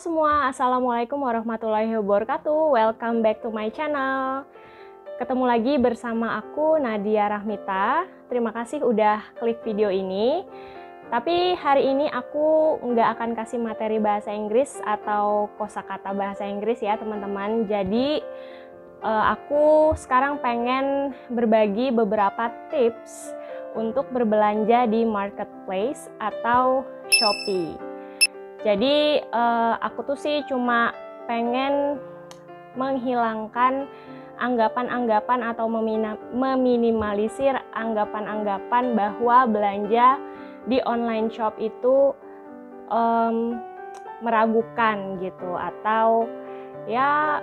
semua, Assalamualaikum warahmatullahi wabarakatuh. Welcome back to my channel. Ketemu lagi bersama aku, Nadia Rahmita. Terima kasih udah klik video ini. Tapi hari ini aku nggak akan kasih materi bahasa Inggris atau kosakata bahasa Inggris ya teman-teman. Jadi aku sekarang pengen berbagi beberapa tips untuk berbelanja di marketplace atau Shopee. Jadi aku tuh sih cuma pengen menghilangkan anggapan-anggapan atau meminimalisir anggapan-anggapan bahwa belanja di online shop itu meragukan gitu atau ya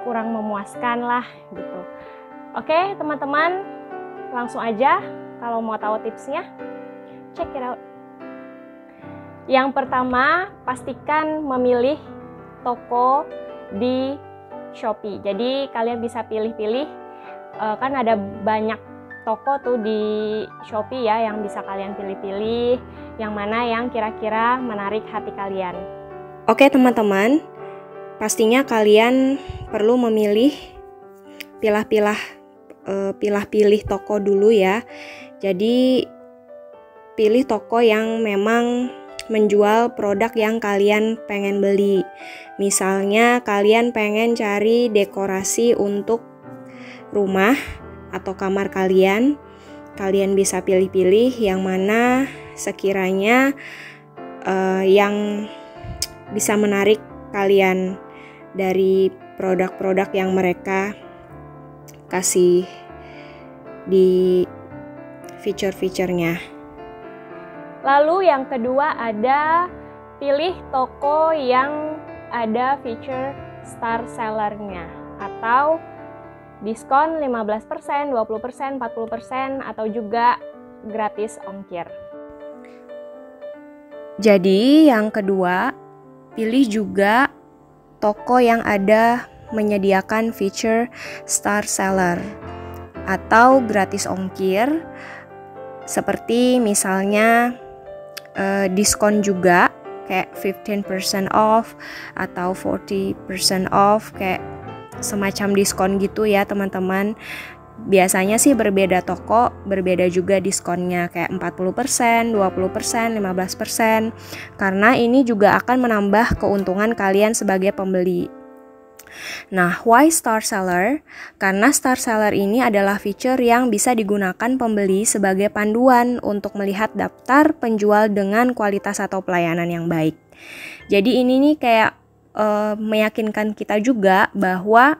kurang memuaskan lah gitu. Oke teman-teman, langsung aja kalau mau tahu tipsnya, check it out. Yang pertama, pastikan memilih toko di Shopee. Jadi kalian bisa pilih-pilih, kan ada banyak toko tuh di Shopee ya yang bisa kalian pilih-pilih, yang mana yang kira-kira menarik hati kalian. Oke teman-teman, pastinya kalian perlu memilih, pilih-pilih toko dulu ya. Jadi pilih toko yang memang menjual produk yang kalian pengen beli. Misalnya kalian pengen cari dekorasi untuk rumah atau kamar kalian, kalian bisa pilih-pilih yang mana sekiranya yang bisa menarik kalian dari produk-produk yang mereka kasih di fitur-fiturnya. Lalu yang kedua ada pilih toko yang ada feature star sellernya atau diskon 15%, 20%, 40% atau juga gratis ongkir. Jadi yang kedua, pilih juga toko yang ada menyediakan feature star seller atau gratis ongkir, seperti misalnya diskon juga kayak 15% off atau 40% off, kayak semacam diskon gitu ya teman-teman. Biasanya sih berbeda toko, berbeda juga diskonnya kayak 40%, 20%, 15%, karena ini juga akan menambah keuntungan kalian sebagai pembeli. Nah, why star seller? Karena star seller ini adalah fitur yang bisa digunakan pembeli sebagai panduan untuk melihat daftar penjual dengan kualitas atau pelayanan yang baik. Jadi ini nih kayak meyakinkan kita juga bahwa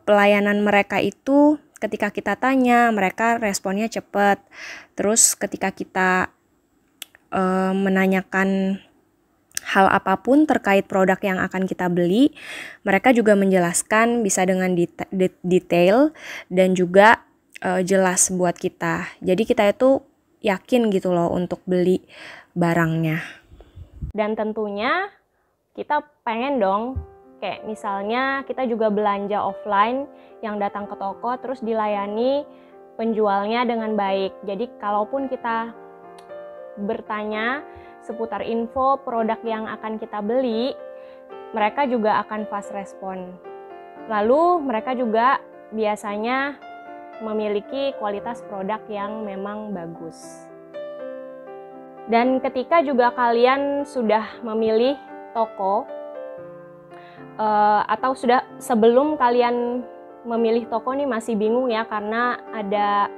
pelayanan mereka itu ketika kita tanya, mereka responnya cepat. Terus ketika kita menanyakan hal apapun terkait produk yang akan kita beli, mereka juga menjelaskan bisa dengan detail dan juga jelas buat kita. Jadi kita itu yakin gitu loh untuk beli barangnya. Dan tentunya kita pengen dong, kayak misalnya kita juga belanja offline yang datang ke toko terus dilayani penjualnya dengan baik. Jadi kalaupun kita bertanya seputar info produk yang akan kita beli, mereka juga akan fast respon. Lalu mereka juga biasanya memiliki kualitas produk yang memang bagus. Dan ketika juga kalian sudah memilih toko atau sudah sebelum kalian memilih toko nih masih bingung ya karena ada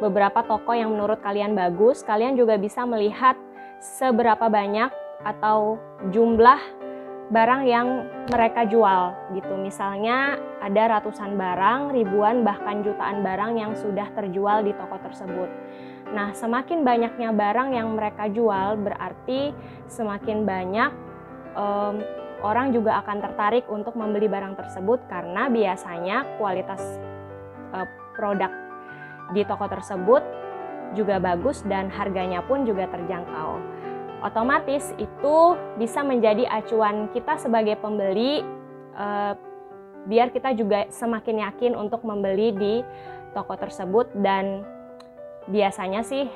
beberapa toko yang menurut kalian bagus, kalian juga bisa melihat seberapa banyak atau jumlah barang yang mereka jual gitu. Misalnya ada ratusan barang, ribuan bahkan jutaan barang yang sudah terjual di toko tersebut. Nah, semakin banyaknya barang yang mereka jual berarti semakin banyak orang juga akan tertarik untuk membeli barang tersebut karena biasanya kualitas produk di toko tersebut juga bagus dan harganya pun juga terjangkau. Otomatis itu bisa menjadi acuan kita sebagai pembeli, biar kita juga semakin yakin untuk membeli di toko tersebut dan biasanya sih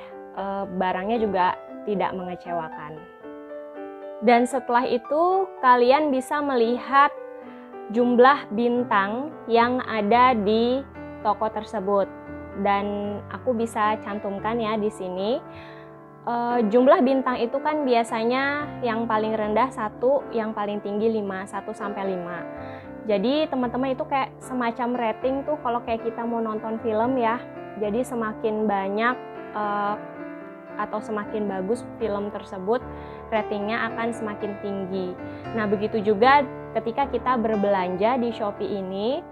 barangnya juga tidak mengecewakan. Dan setelah itu kalian bisa melihat jumlah bintang yang ada di toko tersebut. Dan aku bisa cantumkan ya di sini. Jumlah bintang itu kan biasanya yang paling rendah 1, yang paling tinggi 5, 1 sampai 5. Jadi teman-teman itu kayak semacam rating tuh kalau kayak kita mau nonton film ya. Jadi semakin banyak atau semakin bagus film tersebut, ratingnya akan semakin tinggi. Nah, begitu juga ketika kita berbelanja di Shopee ini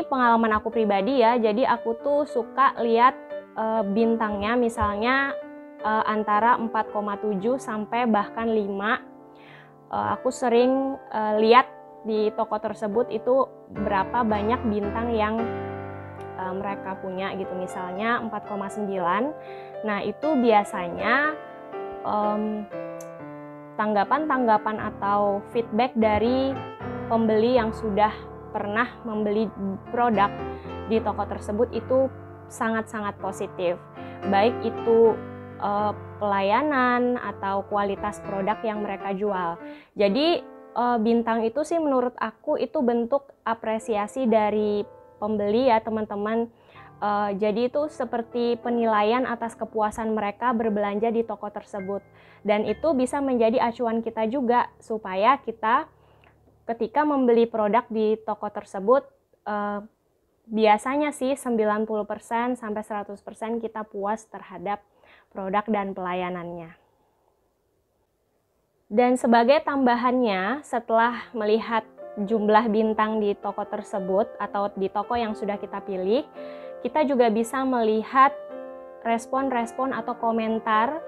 pengalaman aku pribadi ya, jadi aku tuh suka lihat bintangnya, misalnya antara 4,7 sampai bahkan 5. Aku sering lihat di toko tersebut itu berapa banyak bintang yang mereka punya gitu, misalnya 4,9. Nah, itu biasanya tanggapan-tanggapan atau feedback dari pembeli yang sudah pernah membeli produk di toko tersebut itu sangat-sangat positif. Baik itu pelayanan atau kualitas produk yang mereka jual. Jadi bintang itu sih menurut aku itu bentuk apresiasi dari pembeli ya teman-teman. Jadi itu seperti penilaian atas kepuasan mereka berbelanja di toko tersebut. Dan itu bisa menjadi acuan kita juga supaya kita ketika membeli produk di toko tersebut biasanya sih 90% sampai 100% kita puas terhadap produk dan pelayanannya. Dan sebagai tambahannya, setelah melihat jumlah bintang di toko tersebut atau di toko yang sudah kita pilih, kita juga bisa melihat respon-respon atau komentar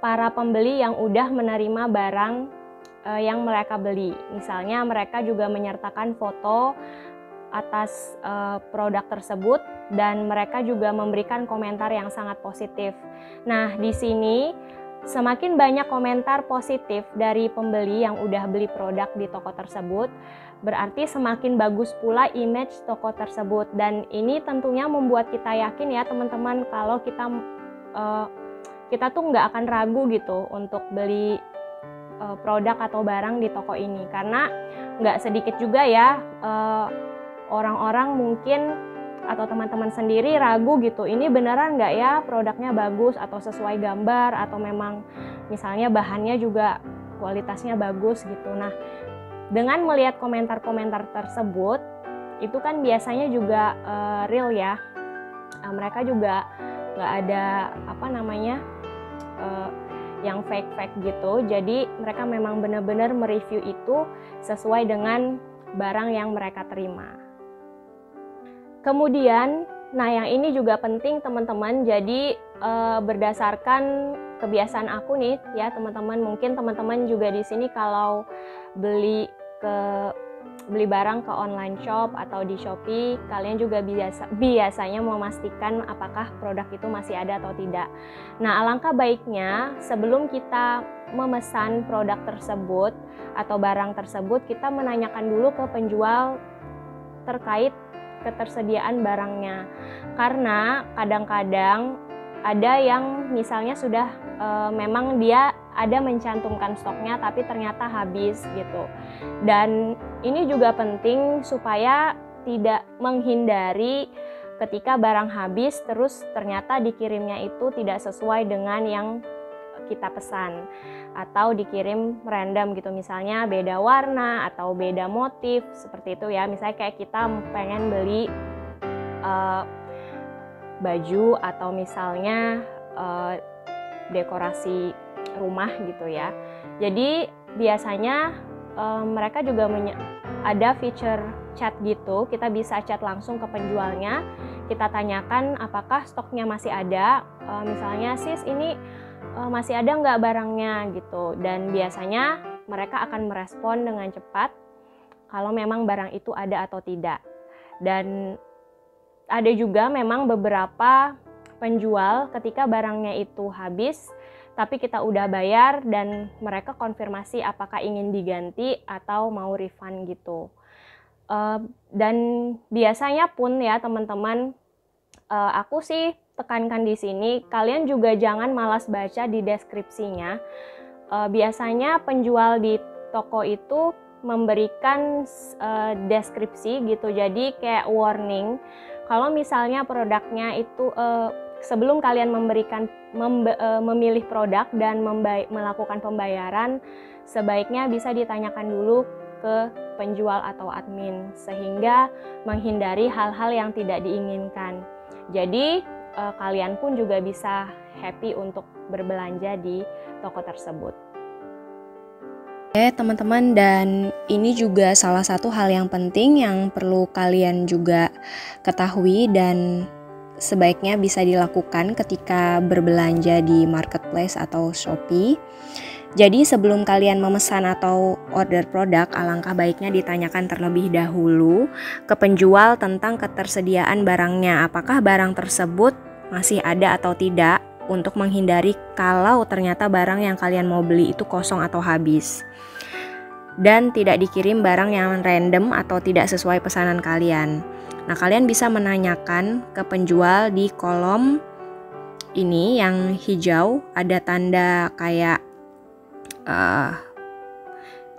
para pembeli yang udah menerima barang yang mereka beli. Misalnya mereka juga menyertakan foto atas produk tersebut dan mereka juga memberikan komentar yang sangat positif. Nah, di sini semakin banyak komentar positif dari pembeli yang udah beli produk di toko tersebut, berarti semakin bagus pula image toko tersebut. Dan ini tentunya membuat kita yakin ya teman-teman kalau kita tuh nggak akan ragu gitu untuk beli produk atau barang di toko ini, karena nggak sedikit juga ya orang-orang mungkin atau teman-teman sendiri ragu gitu, ini beneran nggak ya produknya bagus atau sesuai gambar atau memang misalnya bahannya juga kualitasnya bagus gitu. Nah, dengan melihat komentar-komentar tersebut itu kan biasanya juga real ya, mereka juga nggak ada yang fake-fake gitu. Jadi mereka memang benar-benar mereview itu sesuai dengan barang yang mereka terima. Kemudian, nah yang ini juga penting teman-teman. Jadi berdasarkan kebiasaan aku nih ya teman-teman, mungkin teman-teman juga di sini kalau beli barang ke online shop atau di Shopee, kalian juga biasanya memastikan apakah produk itu masih ada atau tidak. Nah, alangkah baiknya sebelum kita memesan produk tersebut atau barang tersebut, kita menanyakan dulu ke penjual terkait ketersediaan barangnya. Karena kadang-kadang ada yang misalnya sudah memang dia ada mencantumkan stoknya tapi ternyata habis gitu. Dan ini juga penting supaya tidak menghindari ketika barang habis terus ternyata dikirimnya itu tidak sesuai dengan yang kita pesan atau dikirim random gitu, misalnya beda warna atau beda motif seperti itu ya. Misalnya kayak kita pengen beli baju atau misalnya dekorasi rumah gitu ya. Jadi biasanya mereka juga ada feature chat gitu, kita bisa chat langsung ke penjualnya, kita tanyakan apakah stoknya masih ada, misalnya sis ini masih ada nggak barangnya gitu. Dan biasanya mereka akan merespon dengan cepat kalau memang barang itu ada atau tidak. Dan ada juga memang beberapa penjual ketika barangnya itu habis tapi kita udah bayar dan mereka konfirmasi apakah ingin diganti atau mau refund gitu. Dan biasanya pun ya teman-teman, aku sih tekankan di sini, kalian juga jangan malas baca di deskripsinya. biasanya penjual di toko itu memberikan deskripsi gitu, jadi kayak warning kalau misalnya produknya itu sebelum kalian memilih produk dan melakukan pembayaran, sebaiknya bisa ditanyakan dulu ke penjual atau admin sehingga menghindari hal-hal yang tidak diinginkan. Jadi kalian pun juga bisa happy untuk berbelanja di toko tersebut. Oke teman-teman, dan ini juga salah satu hal yang penting yang perlu kalian juga ketahui dan sebaiknya bisa dilakukan ketika berbelanja di marketplace atau Shopee. Jadi sebelum kalian memesan atau order produk, alangkah baiknya ditanyakan terlebih dahulu ke penjual tentang ketersediaan barangnya, apakah barang tersebut masih ada atau tidak, untuk menghindari kalau ternyata barang yang kalian mau beli itu kosong atau habis. Dan tidak dikirim barang yang random atau tidak sesuai pesanan kalian. Nah, kalian bisa menanyakan ke penjual di kolom ini yang hijau, ada tanda kayak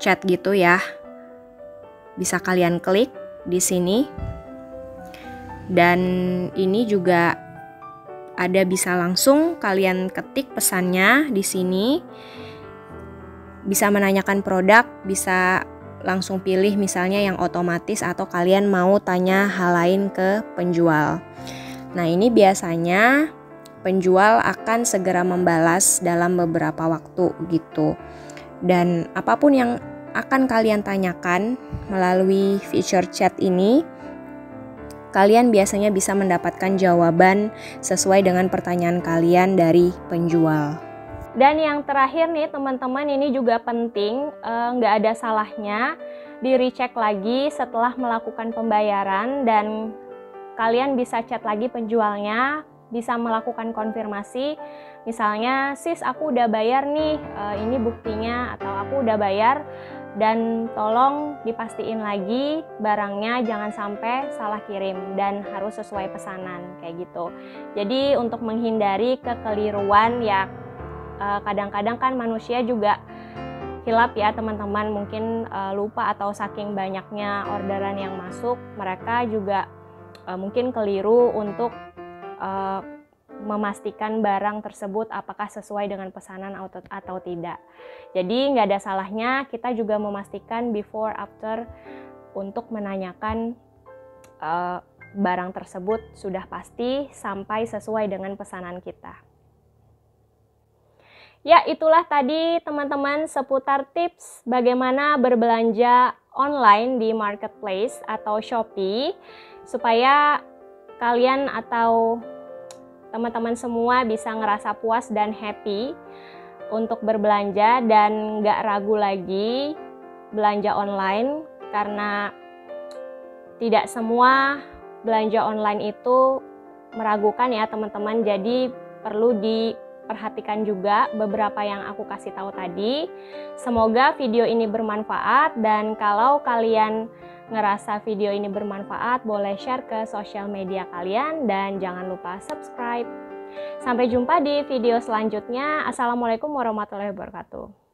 chat gitu ya. Bisa kalian klik di sini. Dan ini juga ada, bisa langsung kalian ketik pesannya di sini. Bisa menanyakan produk, bisa langsung pilih misalnya yang otomatis atau kalian mau tanya hal lain ke penjual. Nah, ini biasanya penjual akan segera membalas dalam beberapa waktu gitu. Dan apapun yang akan kalian tanyakan melalui feature chat ini, kalian biasanya bisa mendapatkan jawaban sesuai dengan pertanyaan kalian dari penjual. Dan yang terakhir nih teman-teman, ini juga penting, nggak ada salahnya di recheck lagi setelah melakukan pembayaran, dan kalian bisa chat lagi penjualnya, bisa melakukan konfirmasi, misalnya sis aku udah bayar nih, ini buktinya, atau aku udah bayar, dan tolong dipastiin lagi barangnya jangan sampai salah kirim dan harus sesuai pesanan kayak gitu. Jadi untuk menghindari kekeliruan ya, kadang-kadang kan manusia juga hilap ya teman-teman, mungkin lupa atau saking banyaknya orderan yang masuk, mereka juga mungkin keliru untuk memastikan barang tersebut apakah sesuai dengan pesanan atau tidak. Jadi nggak ada salahnya kita juga memastikan before after untuk menanyakan barang tersebut sudah pasti sampai sesuai dengan pesanan kita. Ya, itulah tadi teman-teman seputar tips bagaimana berbelanja online di marketplace atau Shopee supaya kalian atau teman-teman semua bisa ngerasa puas dan happy untuk berbelanja dan nggak ragu lagi belanja online, karena tidak semua belanja online itu meragukan ya teman-teman. Jadi perlu diperhatikan juga beberapa yang aku kasih tahu tadi. Semoga video ini bermanfaat, dan kalau kalian ngerasa video ini bermanfaat, boleh share ke sosial media kalian dan jangan lupa subscribe. Sampai jumpa di video selanjutnya. Assalamualaikum warahmatullahi wabarakatuh.